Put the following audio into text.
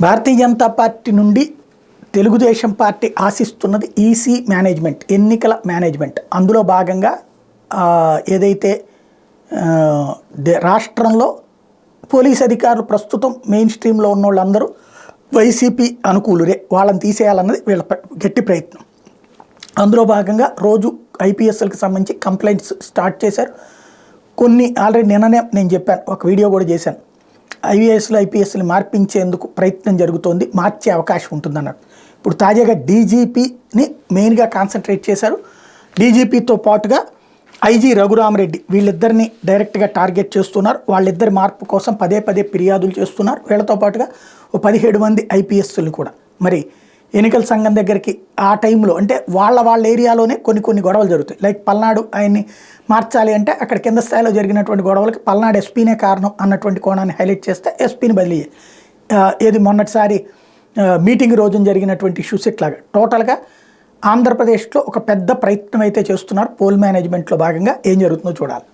Bharatiya Janata party నుండి Telugu Desam party ఆశిస్తున్నది EC management, ఎన్నికల management. అందులో భాగంగా ఏదైతే రాష్ట్రంలో పోలీస్ అధికారులు ప్రస్తుతం మెయిన్ స్ట్రీమ్లో ఉన్న వాళ్ళందరూ వైసీపీ అనుకూలురే, వాళ్ళని తీసేయాలన్నది వీళ్ళ గట్టి ప్రయత్నం. అందులో భాగంగా రోజు ఐపీఎస్ఎల్కి సంబంధించి కంప్లైంట్స్ స్టార్ట్ చేశారు. కొన్ని ఆల్రెడీ నిన్ననే నేను చెప్పాను, ఒక వీడియో కూడా చేశాను. ఐపీఎస్ని మార్పించేందుకు ప్రయత్నం జరుగుతోంది, మార్చే అవకాశం ఉంటుందన్నట్టు. ఇప్పుడు తాజాగా డీజీపీని మెయిన్గా కాన్సన్ట్రేట్ చేశారు. డీజీపీతో పాటుగా ఐజీ రఘురామరెడ్డి, వీళ్ళిద్దరిని డైరెక్ట్గా టార్గెట్ చేస్తున్నారు. వాళ్ళిద్దరి మార్పు కోసం పదే ఫిర్యాదులు చేస్తున్నారు. వీళ్ళతో పాటుగా 17 మంది ఐపీఎస్ని కూడా మరి ఎన్నికల సంఘం దగ్గరికి ఆ టైంలో అంటే వాళ్ళ ఏరియాలోనే కొన్ని గొడవలు జరుగుతాయి. లైక్ పల్నాడు ఆయన్ని మార్చాలి అంటే అక్కడ కింద స్థాయిలో జరిగినటువంటి గొడవలకి పల్నాడు ఎస్పీనే కారణం అన్నటువంటి కోణాన్ని హైలైట్ చేస్తే ఎస్పీని బదిలీ ఏది మొన్నటిసారి మీటింగ్ రోజున జరిగినటువంటి ఇష్యూస్ ఇట్లాగా టోటల్గా ఆంధ్రప్రదేశ్లో ఒక పెద్ద ప్రయత్నం అయితే చేస్తున్నారు. పోల్ మేనేజ్మెంట్లో భాగంగా ఏం జరుగుతుందో చూడాలి.